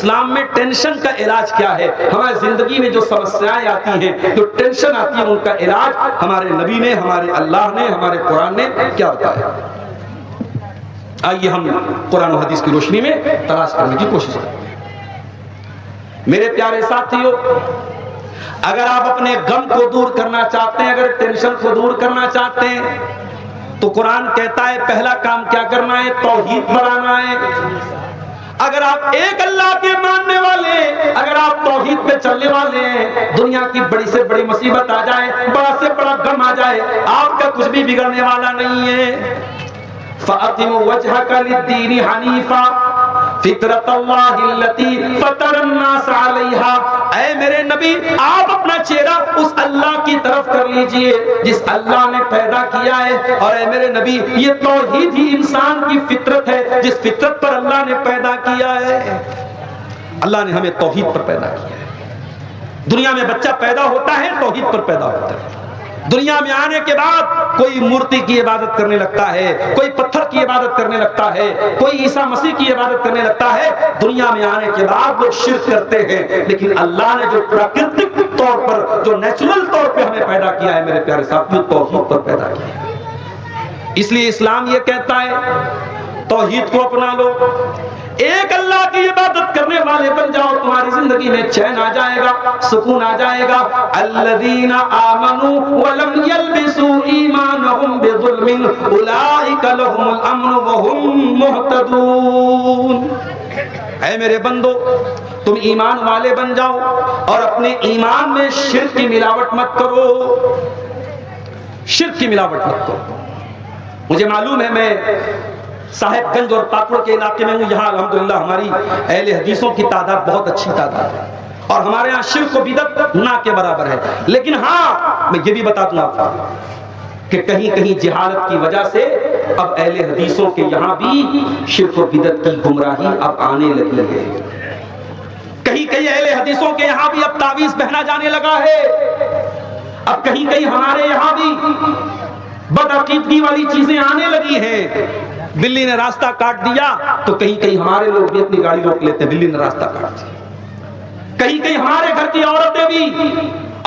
اسلام میں ٹینشن کا علاج کیا ہے؟ ہماری زندگی میں جو سمسیائیں آتی ہیں، جو ٹینشن آتی ہے، ان کا علاج ہمارے نبی نے، ہمارے اللہ نے، ہمارے قرآن نے کیا بتایا؟ آئیے ہم قرآن و حدیث کی روشنی میں تلاش کرنے کی کوشش کریں۔ میرے پیارے ساتھیو، اگر آپ اپنے غم کو دور کرنا چاہتے ہیں، اگر ٹینشن کو دور کرنا چاہتے ہیں، تو قرآن کہتا ہے پہلا کام کیا کرنا ہے؟ توحید بڑھانا ہے۔ اگر آپ ایک اللہ کے ماننے والے، اگر آپ توحید پہ چلنے والے ہیں، دنیا کی بڑی سے بڑی مصیبت آ جائے، بڑا سے بڑا غم آ جائے، آپ کا کچھ بھی بگڑنے والا نہیں ہے۔ فَأَقِمْ وَجْهَكَ لِلدِّينِ حَنِيفًا فِطْرَتَ اللَّهِ الَّتِي فَطَرَ النَّاسَ عَلَيْهَا۔ اے میرے نبی، آپ اپنا چہرہ اس اللہ کی طرف کر لیجئے جس اللہ نے پیدا کیا ہے، اور اے میرے نبی، یہ توحید ہی انسان کی فطرت ہے جس فطرت پر اللہ نے پیدا کیا ہے۔ اللہ نے ہمیں توحید پر پیدا کیا ہے۔ دنیا میں بچہ پیدا ہوتا ہے توحید پر پیدا ہوتا ہے۔ دنیا میں آنے کے بعد کوئی مورتی کی عبادت کرنے لگتا ہے، کوئی پتھر کی عبادت کرنے لگتا ہے، کوئی عیسیٰ مسیح کی عبادت کرنے لگتا ہے۔ دنیا میں آنے کے بعد لوگ شرک کرتے ہیں، لیکن اللہ نے جو پراکرتک طور پر، جو نیچرل طور پہ ہمیں پیدا کیا ہے، میرے پیارے ساتھیوں، توحید پر پیدا کیا ہے۔ اس لیے اسلام یہ کہتا ہے توحید کو اپنا لو، ایک اللہ کی عبادت کرنے والے بن جاؤ، تمہاری زندگی میں چین آ جائے گا، سکون آ جائے گا۔ الذین آمنوا ولم یلبسوا ایمانہم بظلم اولئک لہم الامن وہم مہتدون۔ اے میرے بندو، تم ایمان والے بن جاؤ اور اپنے ایمان میں شرک کی ملاوٹ مت کرو، شرک کی ملاوٹ مت کرو۔ مجھے معلوم ہے میں صاحب گنج اور پاپڑ کے علاقے میں ہوں، یہاں الحمدللہ ہماری اہل حدیثوں کی تعداد بہت اچھی تعداد ہے، اور ہمارے ہاں شرک و بدعت نہ کے برابر ہے۔ لیکن ہاں، میں یہ بھی بتا دوں آپ کو کہ کہیں کہیں جہالت کی وجہ سے اب اہل حدیثوں کے یہاں بھی شرک و بدعت کی گمراہی اب آنے لگی ہے۔ کہیں کہیں اہل حدیثوں کے یہاں بھی اب تعویذ پہنا جانے لگا ہے، اب کہیں کہیں ہمارے یہاں بھی بدعقیدگی والی چیزیں آنے لگی ہیں۔ بلی نے راستہ کاٹ دیا تو کہیں کہیں ہمارے لوگ بھی اپنی گاڑی روک لیتے ہیں، بلی نے راستہ کاٹ دیا۔ کہیں کہیں ہمارے گھر کی عورتیں بھی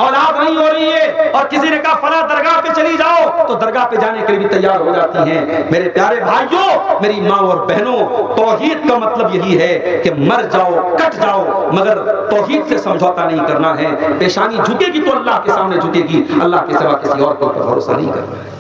اولاد نہیں ہو رہی ہے اور کسی نے کہا فلاں درگاہ پہ چلی جاؤ تو درگاہ پہ جانے کے لیے بھی تیار ہو جاتی ہیں۔ میرے پیارے بھائیوں، میری ماں اور بہنوں، توحید کا مطلب یہی ہے کہ مر جاؤ، کٹ جاؤ، مگر توحید سے سمجھوتا نہیں کرنا ہے۔ پیشانی جھکے گی تو اللہ کے سامنے جھکے گی، اللہ کے سوا کسی اور کو بھروسہ نہیں کرنا ہے۔